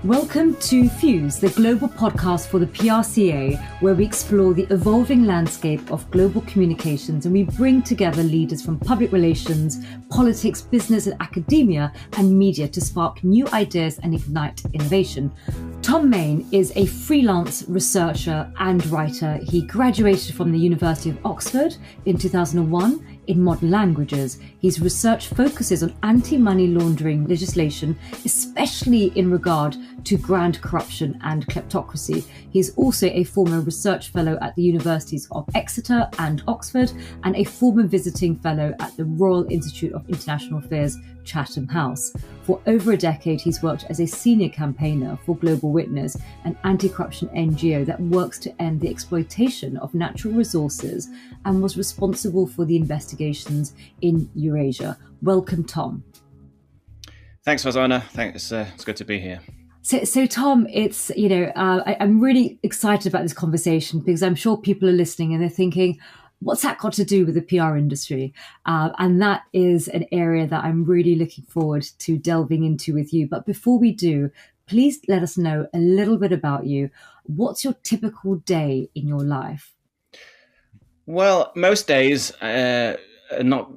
Welcome to Fuse, the global podcast for the PRCA, where we explore the evolving landscape of global communications and we bring together leaders from public relations, politics, business and academia and media to spark new ideas and ignite innovation. Tom Mayne is a freelance researcher and writer. He graduated from the University of Oxford in 2001 in modern languages. His research focuses on anti-money laundering legislation, especially in regard to grand corruption and kleptocracy. He's also a former research fellow at the Universities of Exeter and Oxford and a former visiting fellow at the Royal Institute of International Affairs, Chatham House. For over a decade, he's worked as a senior campaigner for Global Witness, an anti-corruption NGO that works to end the exploitation of natural resources and was responsible for the investigations in Eurasia. Welcome, Tom. Thanks, Farzana. Thanks. It's good to be here. So Tom, I'm really excited about this conversation because I'm sure people are listening and they're thinking, what's that got to do with the PR industry? And that is an area that I'm really looking forward to delving into with you. But before we do, please let us know a little bit about you. What's your typical day in your life? Well, most days are not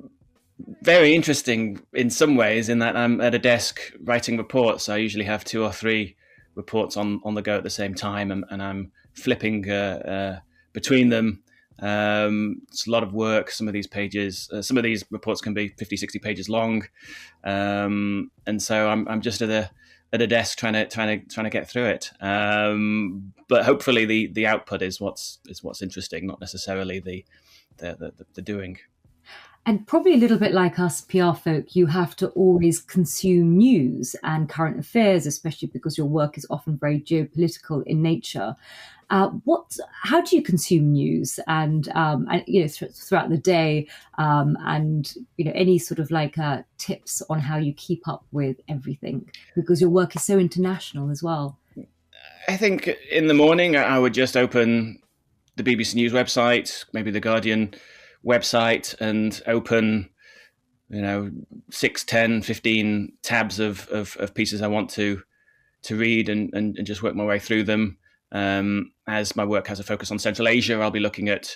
very interesting in some ways, in that I'm at a desk writing reports. I usually have 2 or 3 reports on the go at the same time, and I'm flipping between them. It's a lot of work. Some of these reports can be 50, 60 pages long, and so I'm just at a desk trying to get through it. But hopefully the output is what's interesting, not necessarily the doing. And probably a little bit like us PR folk, you have to always consume news and current affairs, especially because your work is often very geopolitical in nature. How do you consume news and throughout the day, and any sort of tips on how you keep up with everything, because your work is so international as well? I think in the morning I would just open the BBC News website, maybe the Guardian website, and open 6, 10, 15 tabs of pieces I want to read and just work my way through them. As my work has a focus on Central Asia, I'll be looking at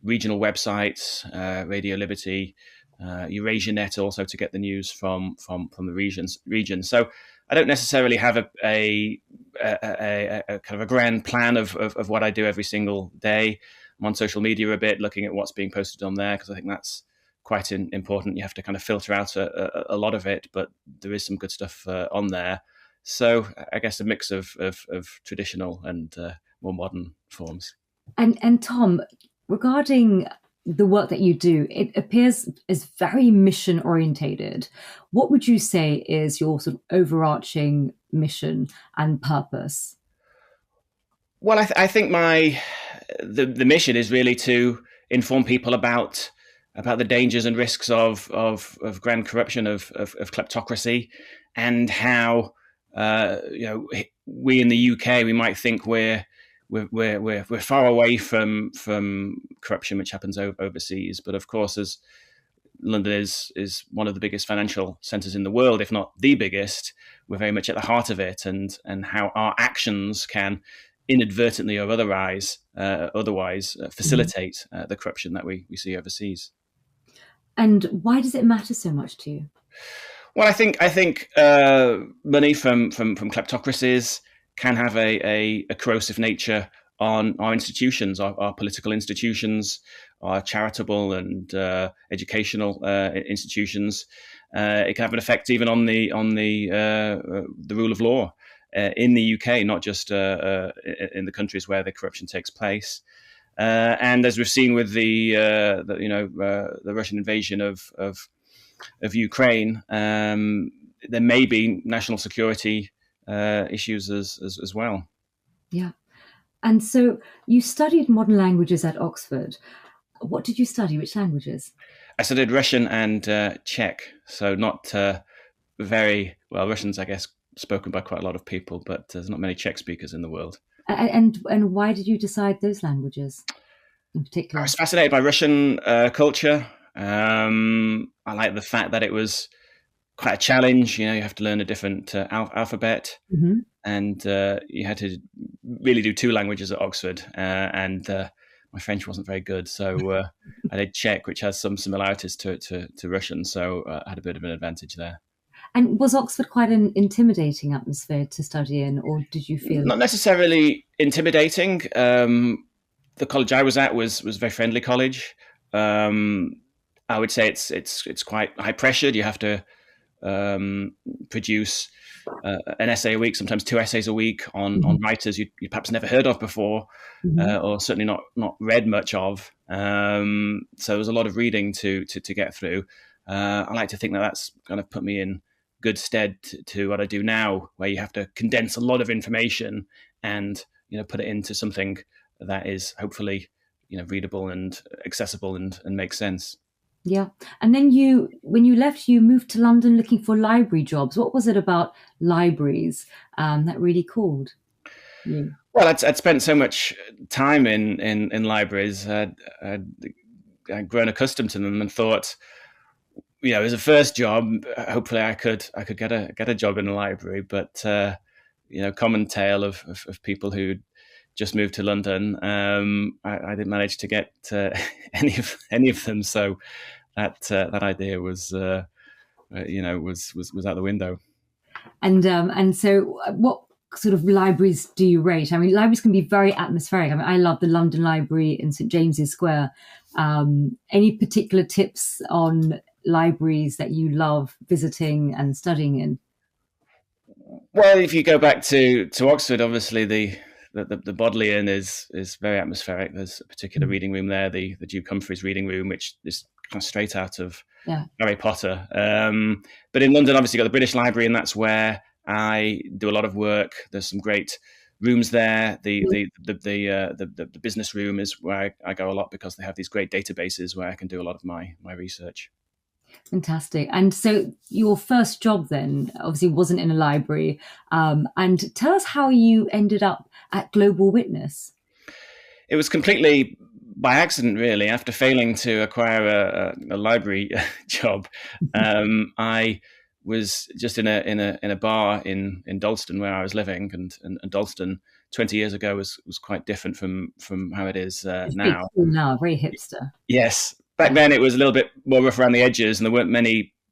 regional websites, Radio Liberty, EurasiaNet, also to get the news from the regions. So I don't necessarily have a kind of a grand plan of what I do every single day. I'm on social media a bit, looking at what's being posted on there, because I think that's quite important. You have to kind of filter out a lot of it, but there is some good stuff on there. So I guess a mix of traditional and more modern forms. And Tom, regarding the work that you do, it appears as very mission orientated. What would you say is your sort of overarching mission and purpose? Well, I think the mission is really to inform people about the dangers and risks of grand corruption, of kleptocracy, and how we in the UK, we might think we're far away from corruption which happens overseas, but of course, as London is one of the biggest financial centres in the world, if not the biggest, we're very much at the heart of it, and how our actions can inadvertently or otherwise facilitate the corruption that we see overseas. And why does it matter so much to you? Well, I think money from kleptocracies can have a corrosive nature on our institutions, our political institutions, our charitable and educational institutions. It can have an effect even on the rule of law in the UK, not just in the countries where the corruption takes place. And as we've seen with the Russian invasion of Ukraine, there may be national security issues as well. Yeah. And so you studied modern languages at Oxford. What did you study? Which languages? I studied Russian and Czech. So not very well. Russian's, I guess, spoken by quite a lot of people, but there's not many Czech speakers in the world. And why did you decide those languages in particular? I was fascinated by Russian culture. I like the fact that it was quite a challenge. You have to learn a different alphabet, Mm-hmm. and you had to really do 2 languages at Oxford, and my French wasn't very good, so I did Czech, which has some similarities to Russian, so I had a bit of an advantage there. And was Oxford quite an intimidating atmosphere to study in, or did you feel? Not necessarily intimidating. The college I was at was a very friendly college. I would say it's quite high pressured. You have to produce an essay a week, sometimes 2 essays a week on writers you perhaps never heard of before, or certainly not read much of. So there was a lot of reading to get through. I like to think that that's kind of put me in good stead to what I do now, where you have to condense a lot of information and put it into something that is hopefully readable and accessible and makes sense. Yeah. And then when you left, you moved to London looking for library jobs. What was it about libraries that really called you? Well, I'd spent so much time in libraries. I'd grown accustomed to them and thought, as a first job, hopefully I could get a job in a library. But common tale of people who just moved to London. I didn't manage to get any of them. So that idea was out the window. And so, what sort of libraries do you rate? I mean, libraries can be very atmospheric. I mean, I love the London Library in St James's Square. Any particular tips on libraries that you love visiting and studying in? Well, if you go back to Oxford, obviously the Bodleian is very atmospheric. There's a particular reading room there, the Duke Humphreys reading room, which is kind of straight out of Harry Potter. But in London, obviously, you've got the British Library, and that's where I do a lot of work. There's some great rooms there. The business room is where I go a lot because they have these great databases where I can do a lot of my research. Fantastic. And so your first job then obviously wasn't in a library. And tell us how you ended up at Global Witness. It was completely by accident, really. After failing to acquire a library job, I was just in a bar in Dalston where I was living, and Dalston 20 years ago was quite different from how it is now. Now, very hipster. Yes. Back then, it was a little bit more rough around the edges, and there weren't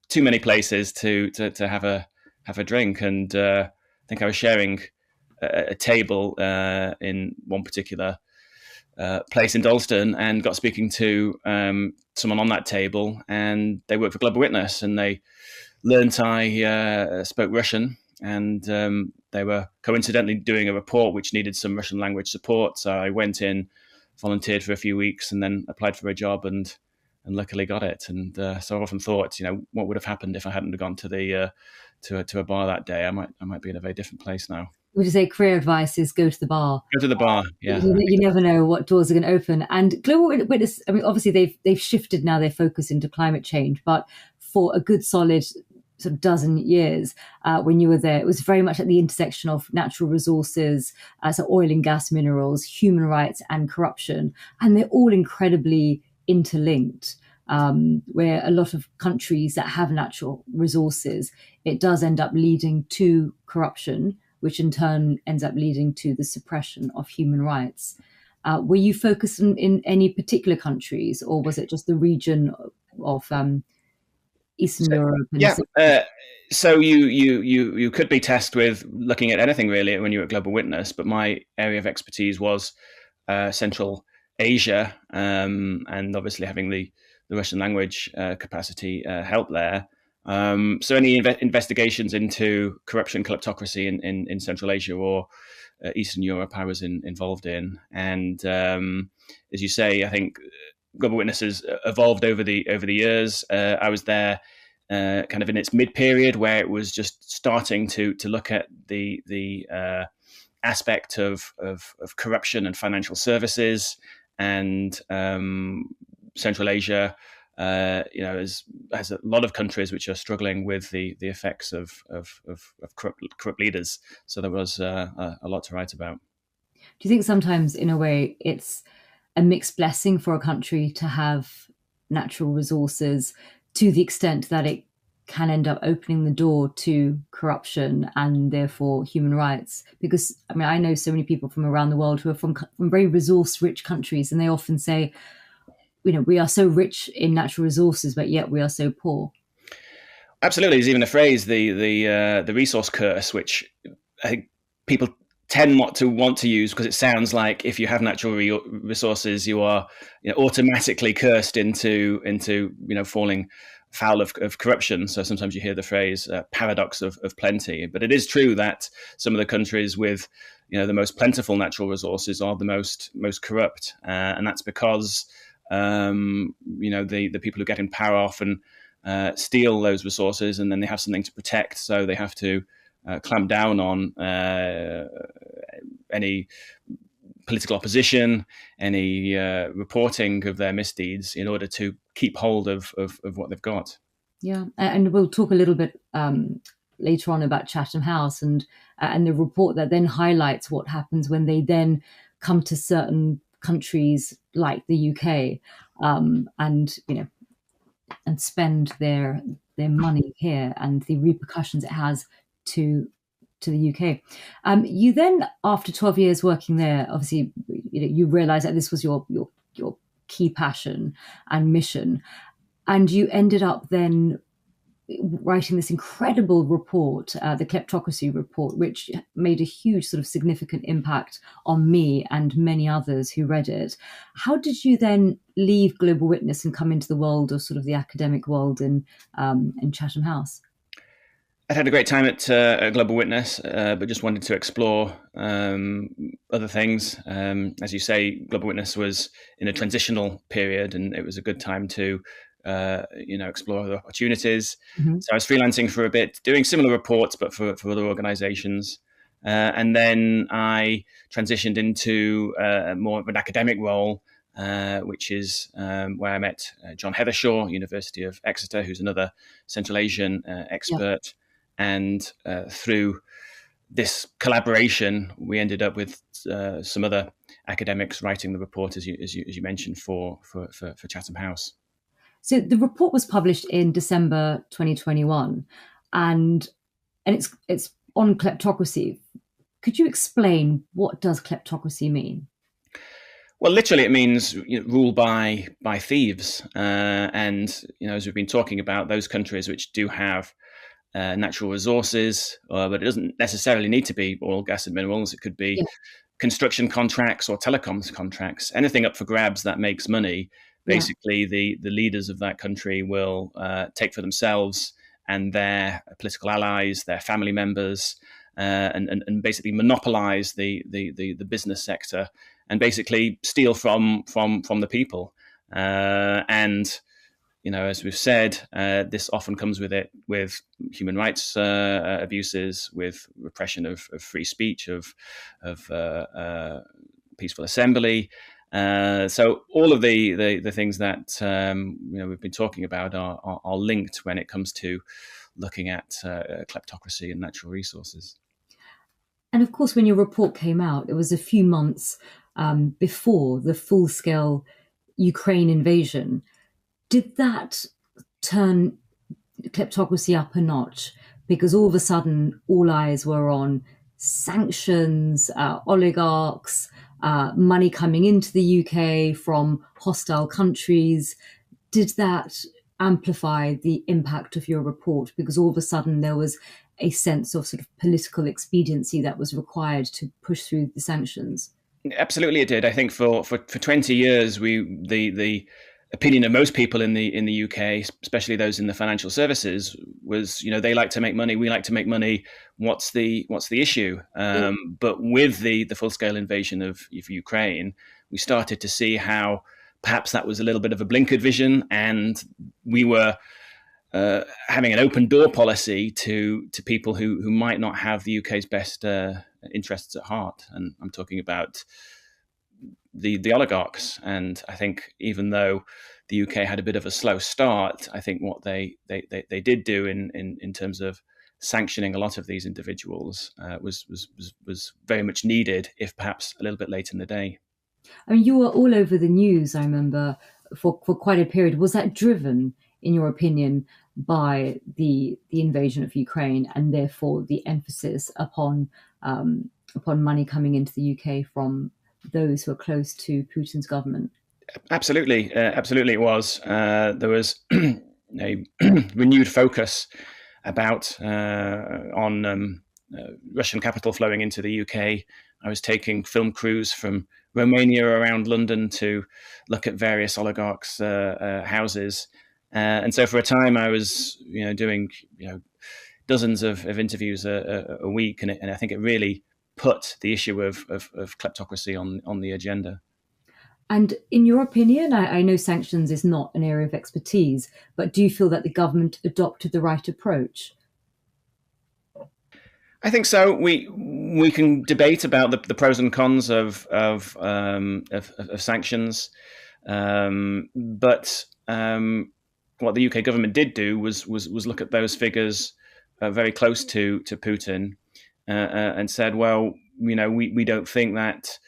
too many places to have a drink. And I think I was sharing a table in one particular place in Dalston, and got speaking to someone on that table, and they worked for Global Witness, and they learnt I spoke Russian, and they were coincidentally doing a report which needed some Russian language support. So I went in, volunteered for a few weeks, and then applied for a job, and luckily got it. And so I've often thought, what would have happened if I hadn't gone to the to a bar that day? I might be in a very different place now. Would you say career advice is go to the bar? Go to the bar, yeah. You never know what doors are going to open. And Global Witness, I mean, obviously they've shifted now their focus into climate change, but for a good solid sort of dozen years when you were there, it was very much at the intersection of natural resources, so oil and gas, minerals, human rights and corruption. And they're all incredibly interlinked, where a lot of countries that have natural resources, it does end up leading to corruption, which in turn ends up leading to the suppression of human rights. Were you focused in any particular countries, or was it just the region of Eastern Europe? So you could be tasked with looking at anything really when you were at Global Witness, but my area of expertise was Central Asia, and obviously having the Russian language capacity helped there. So any investigations into corruption, kleptocracy in Central Asia or Eastern Europe, I was involved in. And as you say, I think Global Witness has evolved over the years. I was there kind of in its mid period, where it was just starting to look at the aspect of corruption and financial services, and Central Asia. Has a lot of countries which are struggling with the effects of corrupt leaders. So there was a lot to write about. Do you think sometimes, in a way, it's a mixed blessing for a country to have natural resources to the extent that it can end up opening the door to corruption and therefore human rights. Because I mean, I know so many people from around the world who are from very resource-rich countries, and they often say, we are so rich in natural resources, but yet we are so poor. Absolutely, there's even a phrase, the resource curse, which I think people tend not to want to use because it sounds like if you have natural resources, you are automatically cursed into falling foul of corruption. So sometimes you hear the phrase paradox of plenty. But it is true that some of the countries with the most plentiful natural resources are the most corrupt, and that's because the people who get in power often steal those resources, and then they have something to protect, so they have to clamp down on any political opposition, any reporting of their misdeeds in order to keep hold of what they've got. Yeah, and we'll talk a little bit later on about Chatham House and the report that then highlights what happens when they then come to certain countries like the UK and spend their money here and the repercussions it has to the UK. You then, after 12 years working there, obviously, you realised that this was your key passion and mission, and you ended up then writing this incredible report, the Kleptocracy report, which made a huge sort of significant impact on me and many others who read it. How did you then leave Global Witness and come into the world of sort of the academic world in Chatham House? I'd had a great time at Global Witness, but just wanted to explore other things. As you say, Global Witness was in a transitional period, and it was a good time to explore other opportunities. Mm-hmm. So I was freelancing for a bit, doing similar reports, but for other organizations. And then I transitioned into more of an academic role, which is where I met John Heathershaw, University of Exeter, who's another Central Asian expert. Yeah. And through this collaboration, we ended up with some other academics writing the report, as you mentioned, for Chatham House. So the report was published in December 2021, and it's on kleptocracy. Could you explain what does kleptocracy mean? Well, literally, it means rule by thieves, and as we've been talking about, those countries which do have natural resources, but it doesn't necessarily need to be oil, gas, and minerals. It could be construction contracts or telecoms contracts, anything up for grabs that makes money. Basically, the leaders of that country will take for themselves and their political allies, their family members, and basically monopolize the business sector and basically steal from the people. And as we've said, this often comes with human rights abuses, with repression of free speech, of peaceful assembly. So all of the things that we've been talking about are linked when it comes to looking at kleptocracy and natural resources. And of course, when your report came out, it was a few months before the full-scale Ukraine invasion. Did that turn kleptocracy up a notch? Because all of a sudden, all eyes were on sanctions, oligarchs, money coming into the UK from hostile countries. Did that amplify the impact of your report? Because all of a sudden there was a sense of sort of political expediency that was required to push through the sanctions. Absolutely, it did. I think for 20 years, the opinion of most people in the UK, especially those in the financial services, was they like to make money, we like to make money. What's the issue? But with the full scale invasion of Ukraine, we started to see how perhaps that was a little bit of a blinkered vision, and we were having an open door policy to people who might not have the UK's best interests at heart. And I'm talking about the oligarchs. And I think even though the UK had a bit of a slow start, I think what they did do in terms of sanctioning a lot of these individuals was very much needed, if perhaps a little bit late in the day. I mean, you were all over the news, I remember, for quite a period. Was that driven, in your opinion, by the invasion of Ukraine, and therefore the emphasis upon money coming into the UK from those who are close to Putin's government? Absolutely, absolutely, it was. There was a renewed focus on Russian capital flowing into the UK. I was taking film crews from Romania around London to look at various oligarchs' houses, and so for a time I was, doing dozens of interviews a week, and I think it really put the issue of kleptocracy on the agenda. And in your opinion, I know sanctions is not an area of expertise, but do you feel that the government adopted the right approach? I think so. We can debate about the pros and cons of sanctions, but what the UK government did do was look at those figures very close to Putin and said, well, we don't think that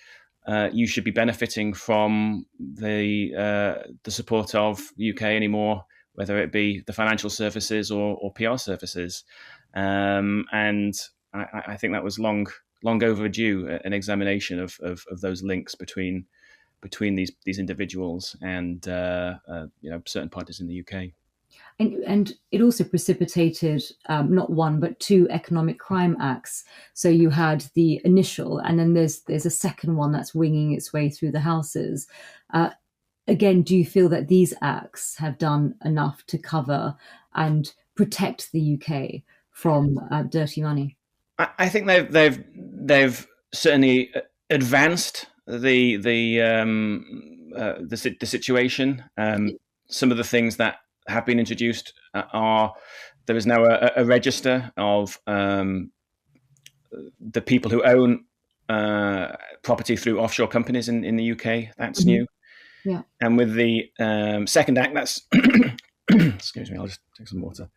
you should be benefiting from the support of the UK anymore, whether it be the financial services or PR services, and I think that was long overdue, an examination of those links between these individuals and certain parties in the UK. And it also precipitated not one but two economic crime acts. So you had the initial, and then there's a second one that's winging its way through the houses. Again, do you feel that these acts have done enough to cover and protect the UK from dirty money? I think they've certainly advanced the situation. Some of the things that have been introduced are there is now a register of the people who own property through offshore companies in the UK. That's new. Yeah. And with the second act, that's excuse me, I'll just take some water.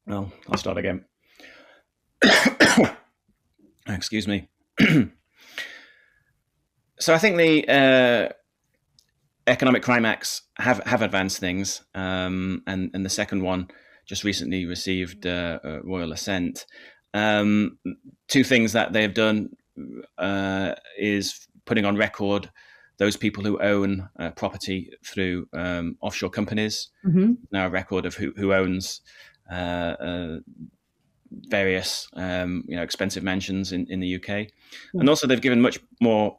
Well, I'll start again. Excuse me. So I think the economic crime acts have advanced things, and the second one just recently received royal assent. Two things that they've done is putting on record those people who own property through offshore companies. Mm-hmm. Now a record of who owns various expensive mansions in the UK. Mm-hmm. And also they've given much more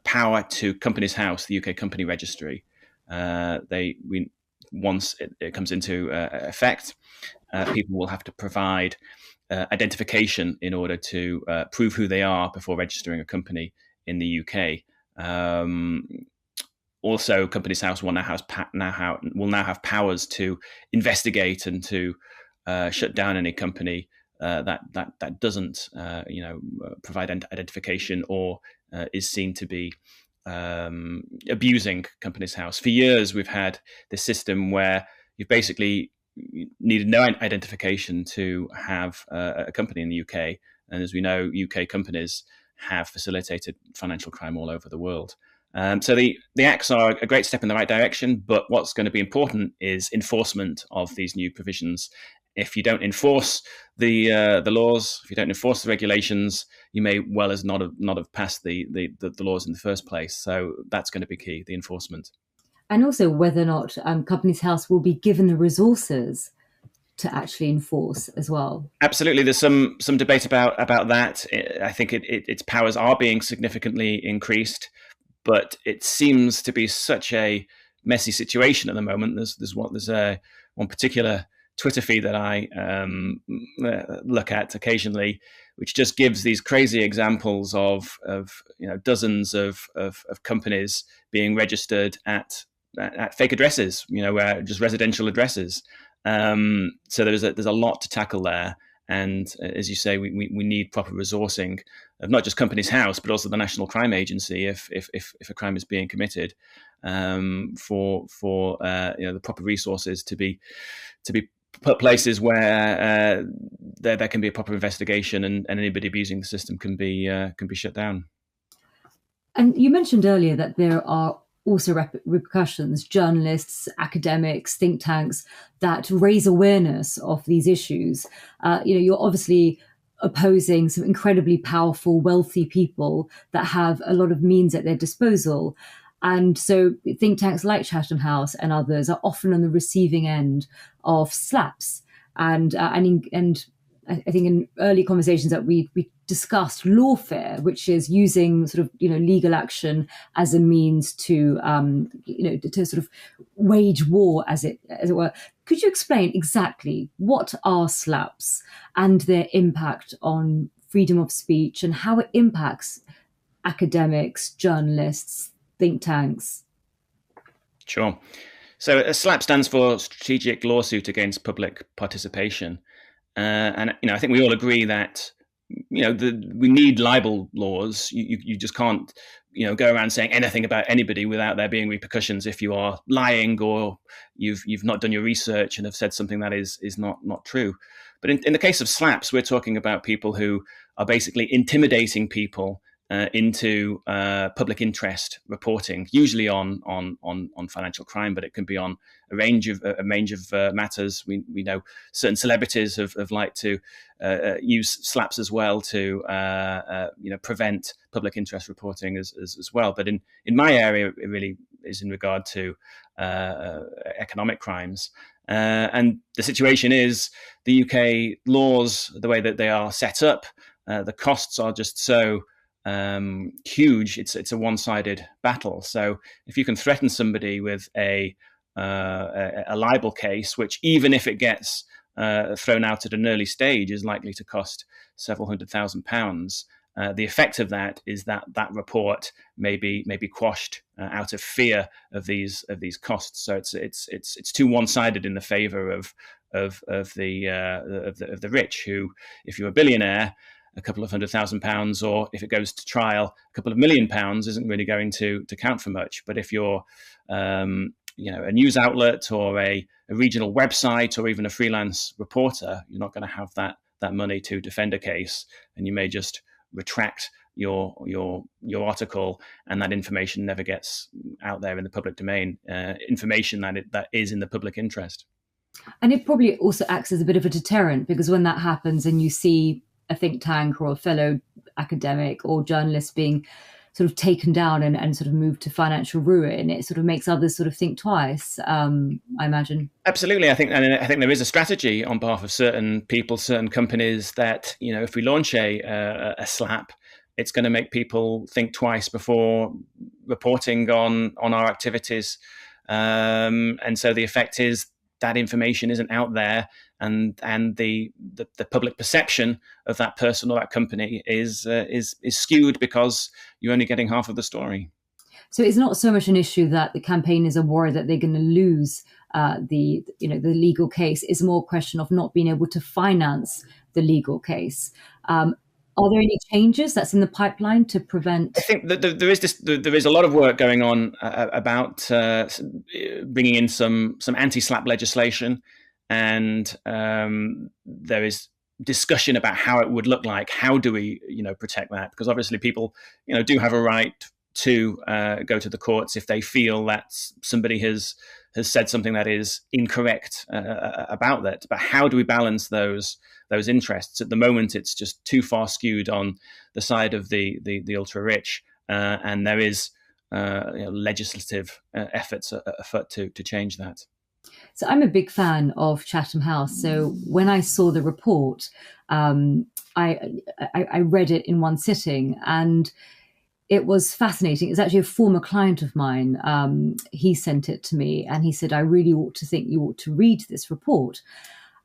power to Companies House, the UK Company Registry. Once it comes into effect, people will have to provide identification in order to prove who they are before registering a company in the UK. Also, Companies House will now have powers to investigate and to shut down any company that doesn't provide identification or is seen to be abusing Companies House. For years, we've had this system where you've basically needed no identification to have a company in the UK. And as we know, UK companies have facilitated financial crime all over the world. So the acts are a great step in the right direction, but what's going to be important is enforcement of these new provisions. If you don't enforce the laws, if you don't enforce the regulations, you may well as not have passed the laws in the first place. So that's going to be key, the enforcement. And also whether or not Companies House will be given the resources to actually enforce as well. Absolutely, there's some debate about that. I think its powers are being significantly increased, but it seems to be such a messy situation at the moment. There's one particular Twitter feed that I look at occasionally, which just gives these crazy examples of dozens of companies being registered at fake addresses, just residential addresses. So there's a lot to tackle there, and as you say, we need proper resourcing of not just Companies House but also the National Crime Agency if a crime is being committed, for the proper resources to be put places where there can be a proper investigation and anybody abusing the system can be shut down. And you mentioned earlier that there are also repercussions, journalists, academics, think tanks that raise awareness of these issues. You're obviously opposing some incredibly powerful, wealthy people that have a lot of means at their disposal. And so think tanks like Chatham House and others are often on the receiving end of slaps. And I think in early conversations that we discussed lawfare, which is using sort of legal action as a means to to sort of wage war, as it were. Could you explain exactly what are slaps and their impact on freedom of speech and how it impacts academics, journalists, think tanks? Sure. So a SLAP stands for Strategic Lawsuit Against Public Participation. And I think we all agree that we need libel laws. You just can't go around saying anything about anybody without there being repercussions if you are lying or you've not done your research and have said something that is not true. But in the case of slaps, we're talking about people who are basically intimidating people into public interest reporting, usually on financial crime, but it can be on a range of matters. We know certain celebrities have liked to use slaps as well to prevent public interest reporting as well. But in my area, it really is in regard to economic crimes. And the situation is the UK laws, the way that they are set up, the costs are just so huge. It's a one-sided battle. So if you can threaten somebody with a libel case, which even if it gets thrown out at an early stage is likely to cost several £100,000, the effect of that is that report may be quashed out of fear of these costs. So it's too one-sided in the favour of the rich, who, if you're a billionaire, a couple of £100,000, or if it goes to trial, a couple of £1 million isn't really going to count for much. But if you're a news outlet or a regional website or even a freelance reporter, you're not going to have that money to defend a case, and you may just retract your article, and that information never gets out there in the public domain. Information that is in the public interest. And it probably also acts as a bit of a deterrent, because when that happens and you see a think tank or a fellow academic or journalist being sort of taken down and sort of moved to financial ruin, it sort of makes others sort of think twice, I imagine. Absolutely. I think there is a strategy on behalf of certain people, certain companies, that, if we launch a slap, it's going to make people think twice before reporting on our activities. And so the effect is that information isn't out there, and the public perception of that person or that company is skewed because you're only getting half of the story. So it's not so much an issue that the campaigners are worried that they're going to lose the legal case. It's more a question of not being able to finance the legal case. Are there any changes that's in the pipeline to prevent? I think that there is a lot of work going on about bringing in some anti-slap legislation, and there is discussion about how it would look like. How do we protect that? Because obviously people do have a right to go to the courts if they feel that somebody has said something that is incorrect about that. But how do we balance those interests? At the moment, it's just too far skewed on the side of the ultra rich, and there is legislative efforts afoot to change that. So I'm a big fan of Chatham House. So when I saw the report, I read it in one sitting, and it was fascinating. It's actually a former client of mine. He sent it to me and he said, I really think you ought to read this report.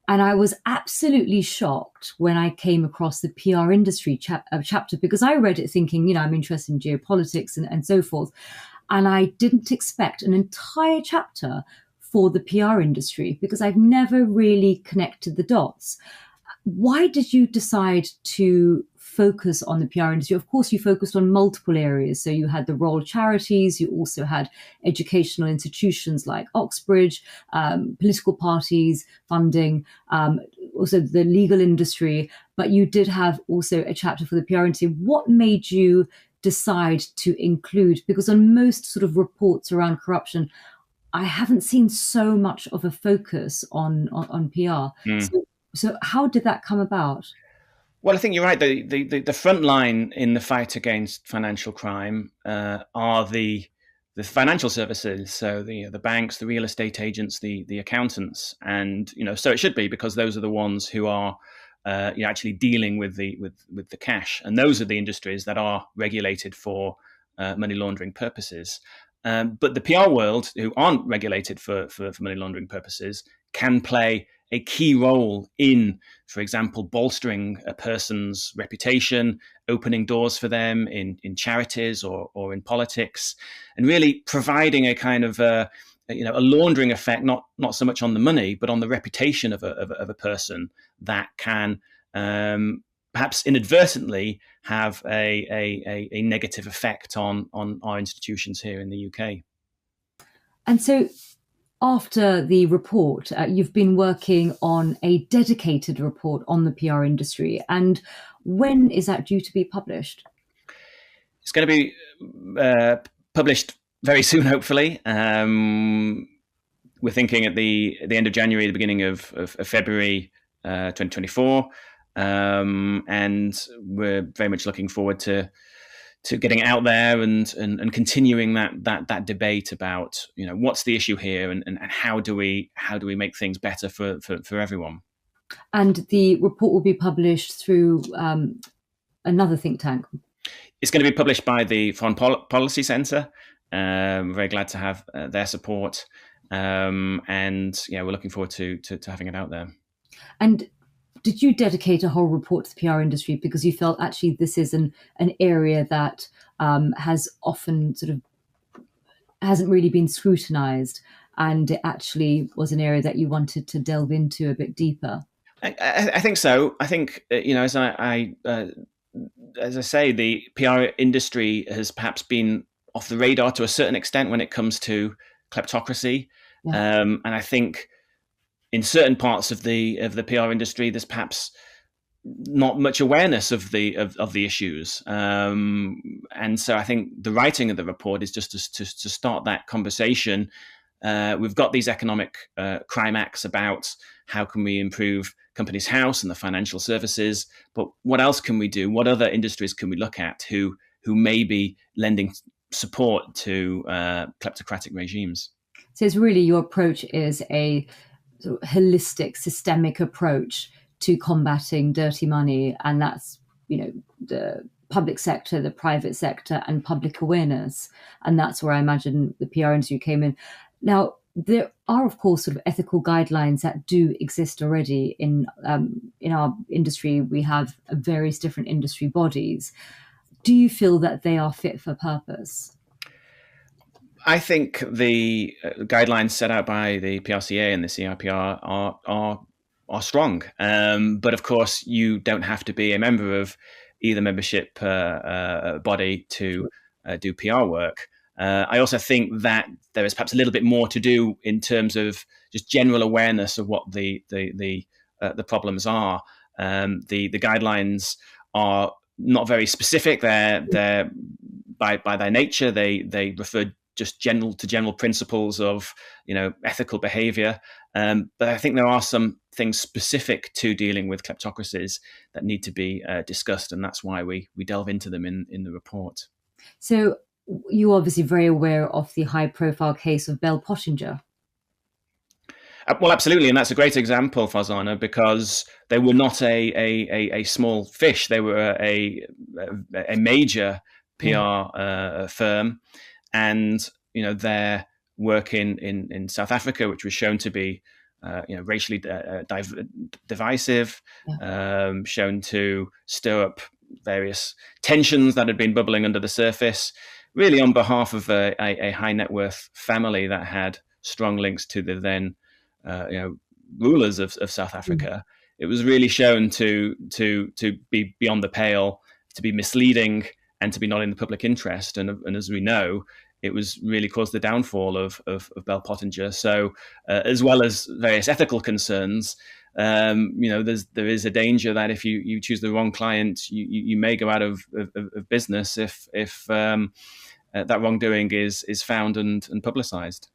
And I was absolutely shocked when I came across the PR industry chapter, because I read it thinking, I'm interested in geopolitics and so forth. And I didn't expect an entire chapter for the PR industry, because I've never really connected the dots. Why did you decide to focus on the PR industry? Of course, you focused on multiple areas. So you had the role charities, you also had educational institutions like Oxbridge, political parties, funding, also the legal industry, but you did have also a chapter for the PR industry. What made you decide to include? Because on most sort of reports around corruption, I haven't seen so much of a focus on PR. So how did that come about? Well, I think you're right. The front line in the fight against financial crime are the financial services, so the banks, the real estate agents, the accountants, and so it should be, because those are the ones who are actually dealing with the cash, and those are the industries that are regulated for money laundering purposes. But the PR world, who aren't regulated for money laundering purposes, can play a key role in, for example, bolstering a person's reputation, opening doors for them in charities or in politics, and really providing a kind of a laundering effect, not so much on the money, but on the reputation of a person, that can perhaps inadvertently have a negative effect on our institutions here in the UK. And so, after the report, you've been working on a dedicated report on the PR industry. And when is that due to be published? It's going to be published very soon, hopefully. We're thinking at the end of January, the beginning of February 2024. And we're very much looking forward to getting it out there and continuing that debate about what's the issue here and how do we make things better for everyone. And the report will be published through another think tank. It's going to be published by the Foreign Policy Centre. We're very glad to have their support, and we're looking forward to having it out there. And did you dedicate a whole report to the PR industry because you felt actually this is an area that has often hasn't really been scrutinized, and it actually was an area that you wanted to delve into a bit deeper? I think so. I think as I say, the PR industry has perhaps been off the radar to a certain extent when it comes to kleptocracy, and I think in certain parts of the PR industry, there's perhaps not much awareness of the issues, and so I think the writing of the report is just to start that conversation. We've got these economic crime acts about how can we improve Companies House and the financial services, but what else can we do? What other industries can we look at who may be lending support to kleptocratic regimes? So it's really, your approach is a sort of holistic, systemic approach to combating dirty money, and that's the public sector, the private sector, and public awareness, and that's where I imagine the PR industry came in. Now, there are, of course, sort of ethical guidelines that do exist already in our industry. We have various different industry bodies. Do you feel that they are fit for purpose? I think the guidelines set out by the PRCA and the CIPR are strong, but of course you don't have to be a member of either membership body to do PR work. I also think that there is perhaps a little bit more to do in terms of just general awareness of what the problems are. The guidelines are not very specific. They're by their nature they refer just general principles of ethical behavior. But I think there are some things specific to dealing with kleptocracies that need to be discussed, and that's why we delve into them in the report. So you're obviously very aware of the high-profile case of Bell Pottinger. Well, absolutely, and that's a great example, Farzana, because they were not a small fish. They were a major PR firm, and their work in South Africa, which was shown to be racially divisive, shown to stir up various tensions that had been bubbling under the surface, really on behalf of a high net worth family that had strong links to the then rulers of South Africa. It was really shown to be beyond the pale, to be misleading, and to be not in the public interest. And as we know, it was really caused the downfall of Bell Pottinger. So as well as various ethical concerns, there is a danger that if you choose the wrong client, you may go out of business if that wrongdoing is found and publicized.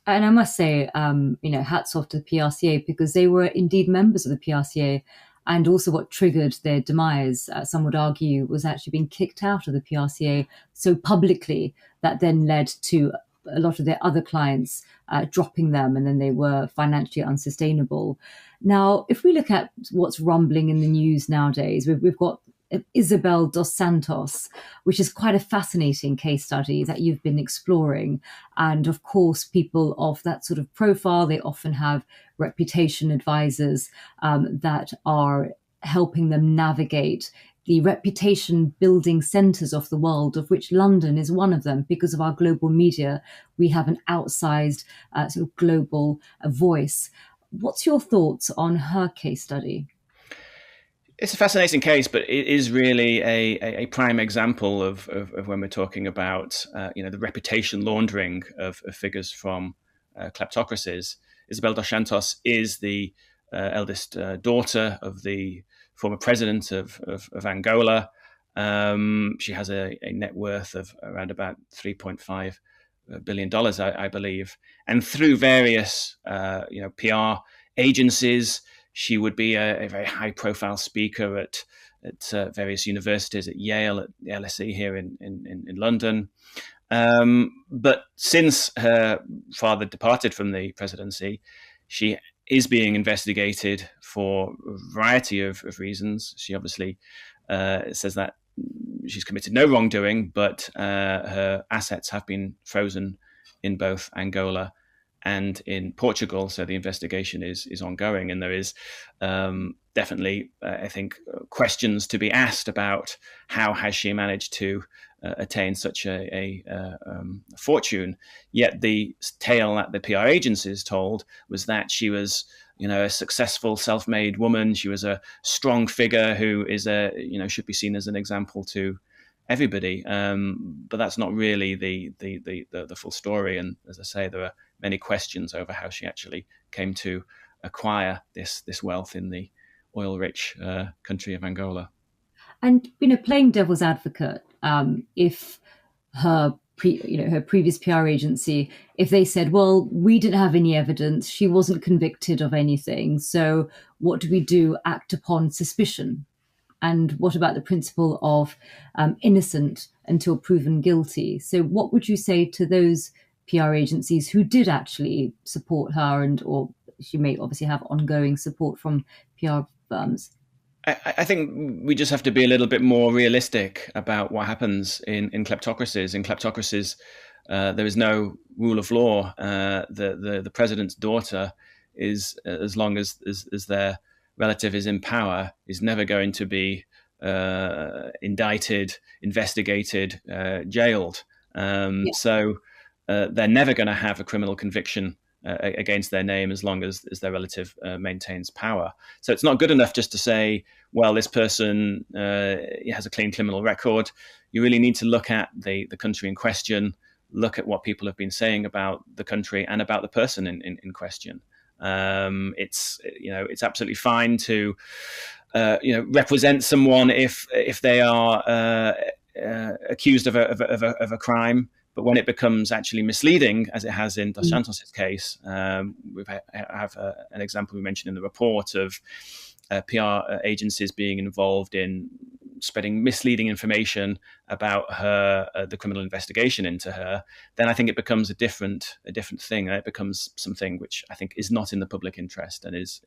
And I must say, hats off to the PRCA, because they were indeed members of the PRCA. And also what triggered their demise, some would argue, was actually being kicked out of the PRCA so publicly that then led to a lot of their other clients dropping them, and then they were financially unsustainable. Now, if we look at what's rumbling in the news nowadays, we've got Isabel dos Santos, which is quite a fascinating case study that you've been exploring. And of course, people of that sort of profile, they often have reputation advisors that are helping them navigate the reputation building centres of the world, of which London is one of them. Because of our global media, we have an outsized sort of global voice. What's your thoughts on her case study? It's a fascinating case, but it is really a prime example of when we're talking about the reputation laundering of figures from kleptocracies. Isabel dos Santos is the eldest daughter of the former president of Angola. She has a net worth of around about $3.5 billion, I believe, and through various PR agencies. She would be a very high-profile speaker at various universities, at Yale, at the LSE here in London. But since her father departed from the presidency, she is being investigated for a variety of reasons. She obviously says that she's committed no wrongdoing, but her assets have been frozen in both Angola and in Portugal, so the investigation is ongoing, and there is definitely, I think, questions to be asked about how has she managed to attain such a fortune. Yet the tale that the PR agencies told was that she was, a successful, self-made woman. She was a strong figure who is should be seen as an example to everybody. But that's not really the full story. And as I say, there are many questions over how she actually came to acquire this wealth in the oil-rich country of Angola. And playing devil's advocate, if her previous PR agency, if they said, well, we didn't have any evidence, she wasn't convicted of anything, so what do we do? Act upon suspicion. And what about the principle of innocent until proven guilty? So what would you say to those PR agencies who did actually support her, or she may obviously have ongoing support from PR firms? I think we just have to be a little bit more realistic about what happens in kleptocracies. In kleptocracies, there is no rule of law. The president's daughter is, as long as their relative is in power, is never going to be indicted, investigated, jailed. So they're never going to have a criminal conviction against their name as long as their relative maintains power. So it's not good enough just to say, well, this person has a clean criminal record. You really need to look at the country in question, look at what people have been saying about the country and about the person in question. It's absolutely fine to represent someone if they are accused of a crime. But when it becomes actually misleading, as it has in Dos Santos' case, we have an example we mentioned in the report of PR agencies being involved in spreading misleading information about her, the criminal investigation into her. Then I think it becomes a different thing. And it becomes something which I think is not in the public interest and is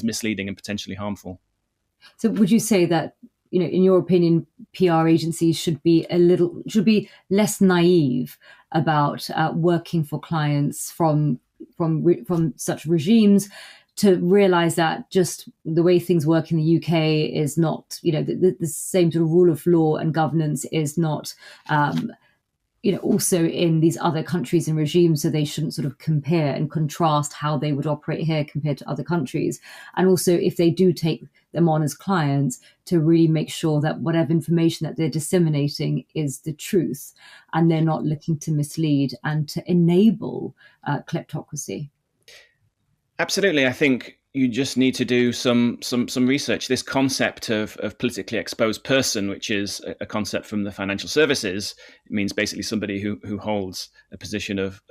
misleading and potentially harmful. So would you say that, in your opinion, PR agencies should be less naive about working for clients from such regimes, to realize that just the way things work in the UK is not, the same sort of rule of law and governance is not, also in these other countries and regimes, so they shouldn't sort of compare and contrast how they would operate here compared to other countries. And also, if they do take them on as clients, to really make sure that whatever information that they're disseminating is the truth, and they're not looking to mislead and to enable kleptocracy. Absolutely. I think you just need to do some research. This concept of politically exposed person, which is a concept from the financial services, it means basically somebody who holds a position of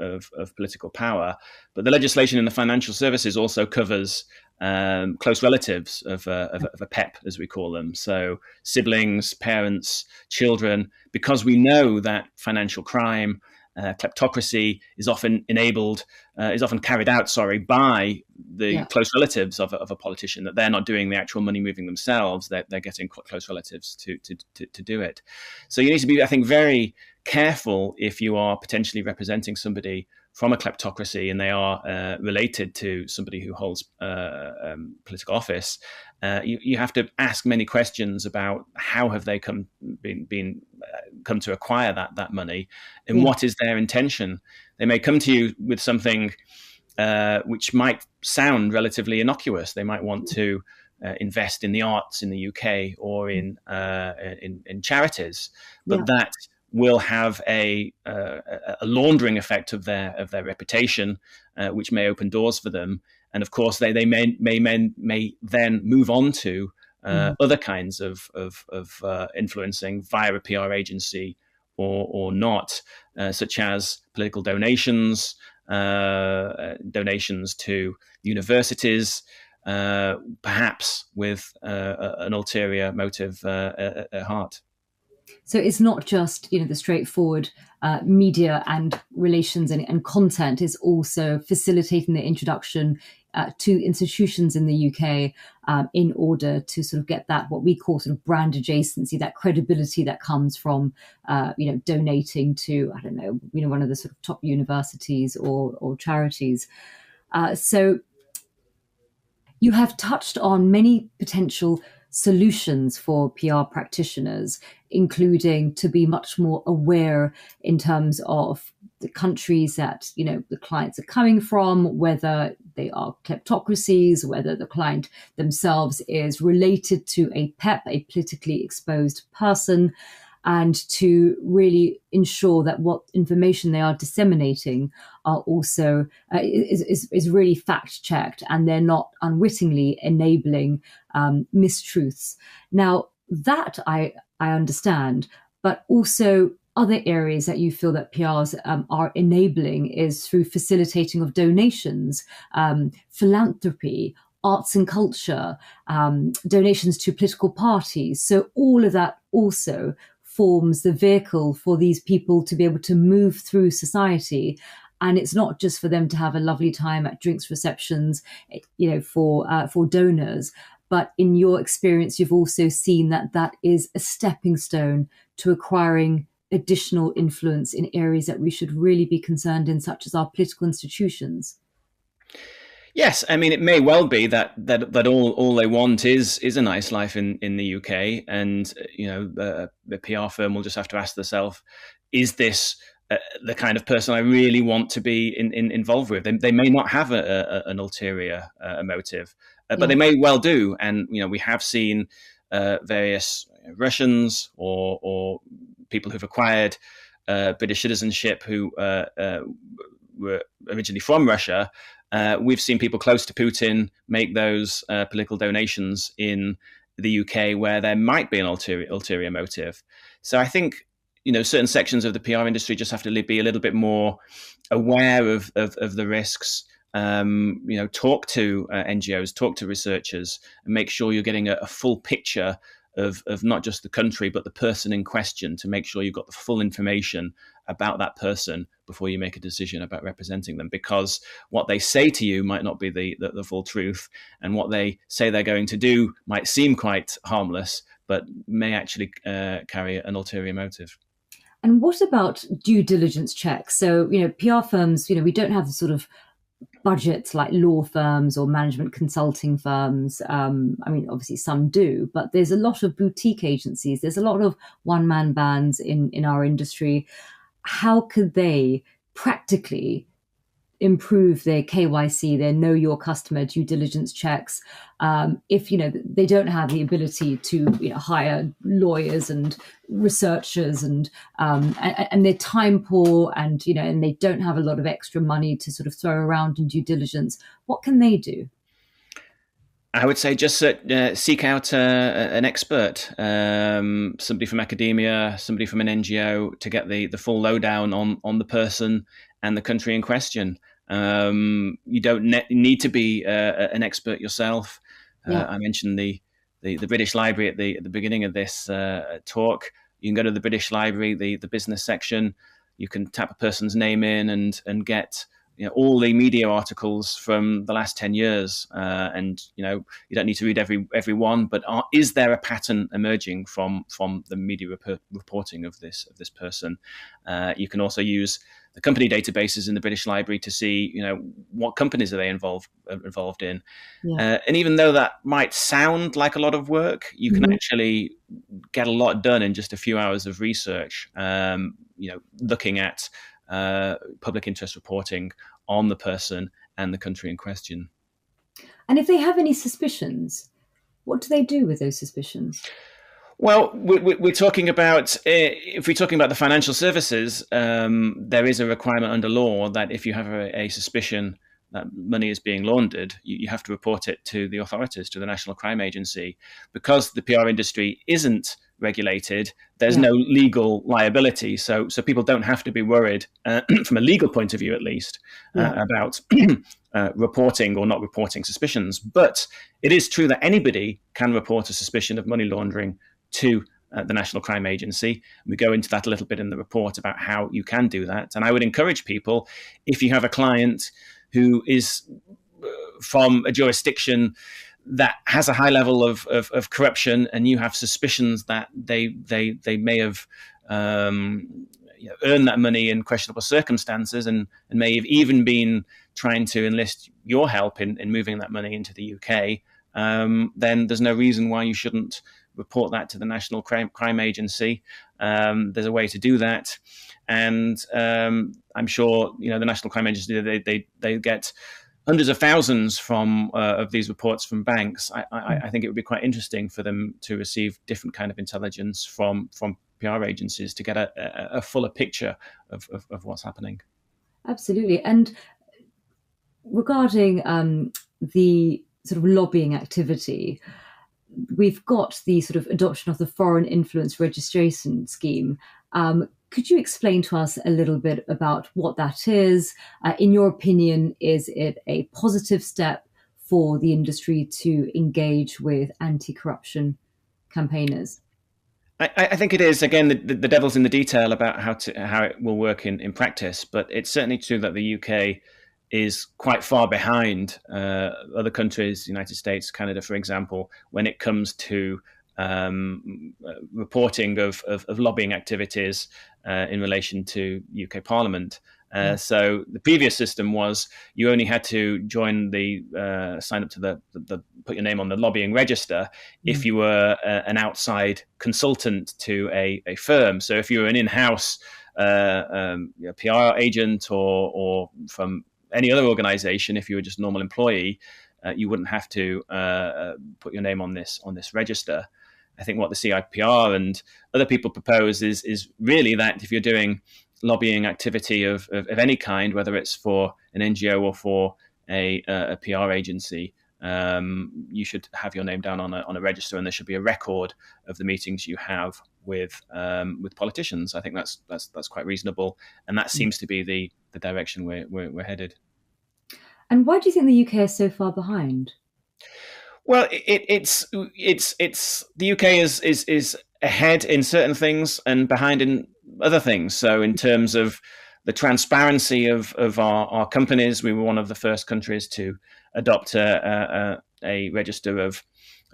political power. But the legislation in the financial services also covers close relatives of a PEP, as we call them. So siblings, parents, children, because we know that financial crime, kleptocracy is often carried out, by the close relatives of a politician, that they're not doing the actual money moving themselves, they're getting close relatives to do it. So you need to be, I think, very careful if you are potentially representing somebody from a kleptocracy and they are related to somebody who holds political office. You have to ask many questions about how have they come to acquire that money, and what is their intention. They may come to you with something which might sound relatively innocuous. They might want to invest in the arts in the UK or in charities, but that will have a laundering effect of their reputation, which may open doors for them. And of course, they may then move on to other kinds of influencing via a PR agency or not, such as political donations, donations to universities, perhaps with an ulterior motive at heart. So it's not just, the straightforward media and relations and content. Is also facilitating the introduction to institutions in the UK in order to sort of get that, what we call sort of brand adjacency, that credibility that comes from, donating to, one of the sort of top universities or charities. So you have touched on many potential solutions for PR practitioners, including to be much more aware in terms of the countries that, the clients are coming from, whether they are kleptocracies, whether the client themselves is related to a PEP, a politically exposed person, and to really ensure that what information they are disseminating are also is really fact checked, and they're not unwittingly enabling mistruths. Now that I understand, but also other areas that you feel that PRs are enabling is through facilitating of donations, philanthropy, arts and culture, donations to political parties. So all of that also forms the vehicle for these people to be able to move through society. And it's not just for them to have a lovely time at drinks receptions, for donors. But in your experience, you've also seen that is a stepping stone to acquiring additional influence in areas that we should really be concerned in, such as our political institutions. Yes, I mean, it may well be that all they want is a nice life in the UK, and the PR firm will just have to ask themselves, is this the kind of person I really want to be involved with? They may not have an ulterior motive, but they may well do, and we have seen various Russians or people who've acquired British citizenship who were originally from Russia. We've seen people close to Putin make those political donations in the UK where there might be an ulterior motive. So I think, certain sections of the PR industry just have to be a little bit more aware of the risks. Talk to NGOs, talk to researchers, and make sure you're getting a full picture of not just the country, but the person in question, to make sure you've got the full information about that person before you make a decision about representing them. Because what they say to you might not be the full truth, and what they say they're going to do might seem quite harmless, but may actually carry an ulterior motive. And what about due diligence checks? So, PR firms, we don't have the sort of budgets like law firms or management consulting firms. Obviously some do, but there's a lot of boutique agencies. There's a lot of one-man bands in our industry. How could they practically improve their KYC, their know your customer due diligence checks, if they don't have the ability to hire lawyers and researchers and they're time poor and and they don't have a lot of extra money to sort of throw around in due diligence? What can they do? I would say just seek out an expert, somebody from academia, somebody from an NGO, to get the full lowdown on the person and the country in question. You don't need to be an expert yourself. Yeah. I mentioned the British Library at the beginning of this talk. You can go to the British Library, the business section. You can tap a person's name in and get all the media articles from the last 10 years. And you don't need to read every one, but is there a pattern emerging from the media reporting of this person? You can also use the company databases in the British Library to see what companies are they involved in. Yeah. And even though that might sound like a lot of work, you can actually get a lot done in just a few hours of research, looking at public interest reporting on the person and the country in question. And if they have any suspicions, what do they do with those suspicions? Well, we're talking about, if we're talking about the financial services, there is a requirement under law that if you have a suspicion that money is being laundered, you have to report it to the authorities, to the National Crime Agency. Because the PR industry isn't regulated, there's no legal liability. So people don't have to be worried, from a legal point of view at least, about reporting or not reporting suspicions. But it is true that anybody can report a suspicion of money laundering to the National Crime Agency. We go into that a little bit in the report about how you can do that. And I would encourage people, if you have a client who is from a jurisdiction that has a high level of corruption, and you have suspicions that they may have earned that money in questionable circumstances, and may have even been trying to enlist your help in moving that money into the UK, then there's no reason why you shouldn't report that to the National Crime Agency. There's a way to do that. And I'm sure the National Crime Agency, they get hundreds of thousands of these reports from banks. I think it would be quite interesting for them to receive different kind of intelligence from PR agencies to get a fuller picture of what's happening. Absolutely. And regarding the sort of lobbying activity, we've got the sort of adoption of the Foreign Influence Registration Scheme. Could you explain to us a little bit about what that is? In your opinion, is it a positive step for the industry to engage with anti-corruption campaigners? I think it is. Again, the devil's in the detail about how it will work in practice. But it's certainly true that the UK is quite far behind other countries, United States, Canada, for example, when it comes to reporting of lobbying activities in relation to UK Parliament. So the previous system was you only had to join sign up to the put your name on the lobbying register if you were an outside consultant to a firm. So if you were an in-house PR agent or from any other organization, if you were just a normal employee, you wouldn't have to put your name on this register. I think what the CIPR and other people propose is really that if you're doing lobbying activity of any kind, whether it's for an NGO or for a PR agency, you should have your name down on a register, and there should be a record of the meetings you have with politicians. I think that's quite reasonable, and that seems to be the direction we're headed. And why do you think the UK is so far behind? Well, it's the UK is ahead in certain things and behind in other things. So in terms of the transparency of our companies, we were one of the first countries to adopt a register of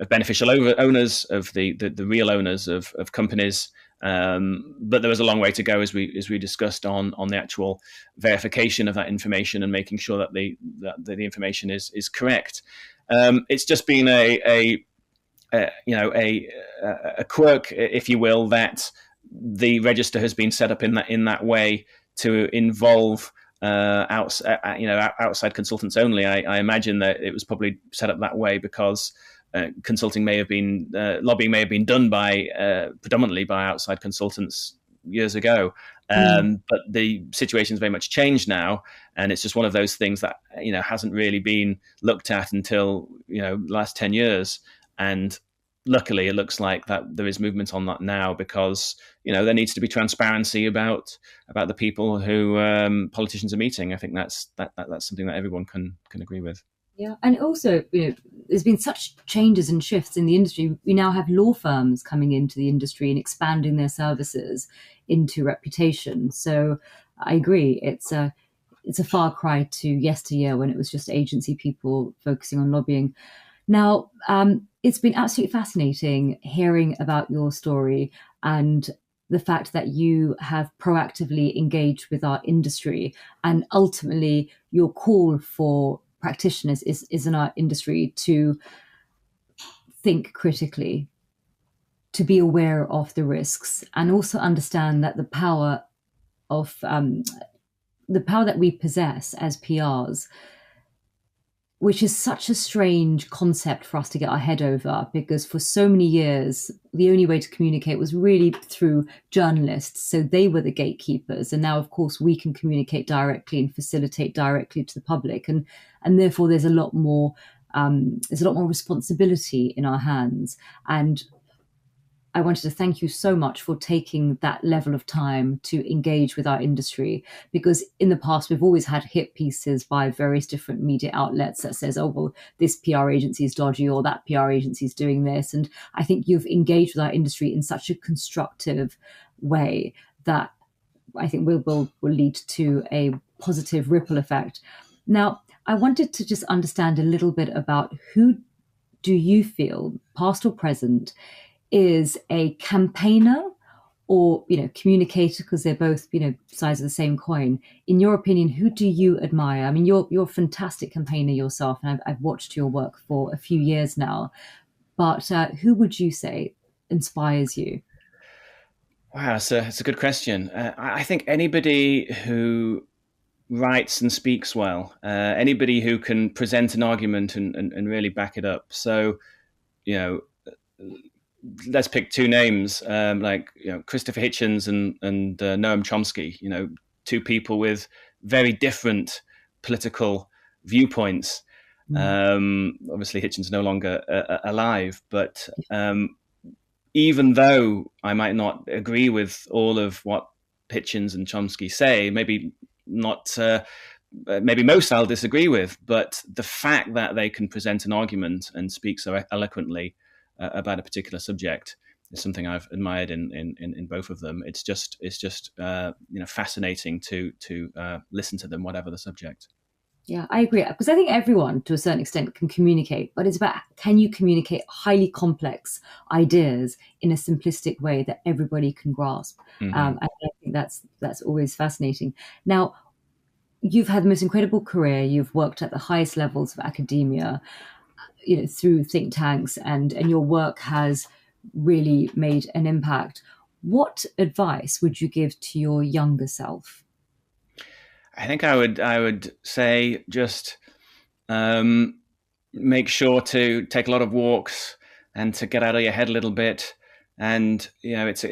beneficial owners, of the real owners of companies. But there was a long way to go, as we discussed, on the actual verification of that information and making sure that the information is correct. It's just been a quirk, if you will, that the register has been set up in that way to involve outside consultants only. I imagine that it was probably set up that way because lobbying may have been done by predominantly by outside consultants years ago. But the situation's very much changed now, and it's just one of those things that hasn't really been looked at until the last 10 years. And luckily, it looks like that there is movement on that now, because there needs to be transparency about the people who politicians are meeting. I think that's something that everyone can agree with. Yeah, and also, there's been such changes and shifts in the industry. We now have law firms coming into the industry and expanding their services into reputation. So I agree, it's a far cry to yesteryear when it was just agency people focusing on lobbying. Now, it's been absolutely fascinating hearing about your story and the fact that you have proactively engaged with our industry, and ultimately your call for practitioners is in our industry to think critically, to be aware of the risks, and also understand that the power that we possess as PRs, which is such a strange concept for us to get our head over, because for so many years, the only way to communicate was really through journalists. So they were the gatekeepers. And now, of course, we can communicate directly and facilitate directly to the public. And therefore, there's a lot more responsibility in our hands. And I wanted to thank you so much for taking that level of time to engage with our industry, because in the past, we've always had hit pieces by various different media outlets that says, oh, well, this PR agency is dodgy, or that PR agency is doing this. And I think you've engaged with our industry in such a constructive way that I think will lead to a positive ripple effect. Now, I wanted to just understand a little bit about who do you feel, past or present, is a campaigner or communicator, because they're both sides of the same coin. In your opinion, who do you admire? I mean, you're a fantastic campaigner yourself, and I've watched your work for a few years now. But who would you say inspires you? Wow, it's a good question. I think anybody who writes and speaks well, anybody who can present an argument and really back it up. So, let's pick two names, like Christopher Hitchens and Noam Chomsky. Two people with very different political viewpoints. Obviously, Hitchens no longer alive, but even though I might not agree with all of what Hitchens and Chomsky say, maybe not. Maybe most I'll disagree with, but the fact that they can present an argument and speak so eloquently about a particular subject is something I've admired in both of them. It's just fascinating to listen to them, whatever the subject. Yeah, I agree, because I think everyone, to a certain extent, can communicate, but it's about, can you communicate highly complex ideas in a simplistic way that everybody can grasp? And I think that's always fascinating. Now, you've had the most incredible career. You've worked at the highest levels of academia, through think tanks, and your work has really made an impact. What advice would you give to your younger self? I think I would say just make sure to take a lot of walks and to get out of your head a little bit. And it's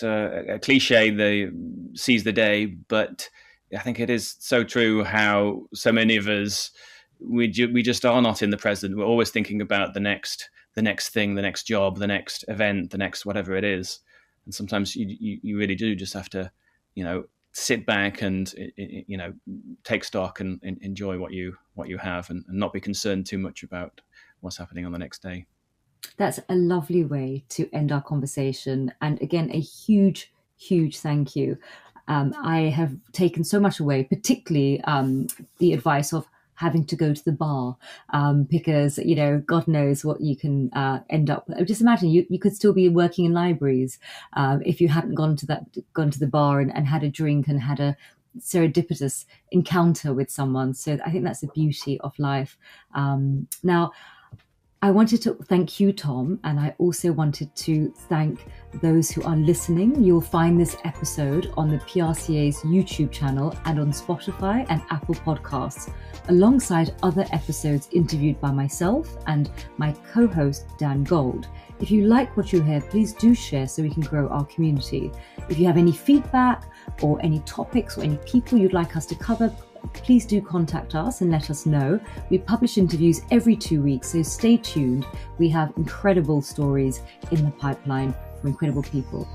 a cliche, the seize the day, but I think it is so true how so many of us, we just are not in the present. We're always thinking about the next thing, the next job, the next event, the next whatever it is. And sometimes you really do just have to, sit back and take stock and enjoy what you have, and not be concerned too much about what's happening on the next day. That's a lovely way to end our conversation. And again, a huge, huge thank you. I have taken so much away, particularly the advice of having to go to the bar, because God knows what you can end up with. Just imagine you could still be working in libraries if you hadn't gone to the bar and had a drink and had a serendipitous encounter with someone. So I think that's the beauty of life. Now, I wanted to thank you, Tom, and I also wanted to thank those who are listening. You'll find this episode on the PRCA's YouTube channel and on Spotify and Apple Podcasts, alongside other episodes interviewed by myself and my co-host, Dan Gold. If you like what you hear, please do share so we can grow our community. If you have any feedback, or any topics or any people you'd like us to cover, please do contact us and let us know. We publish interviews every 2 weeks, so stay tuned. We have incredible stories in the pipeline from incredible people.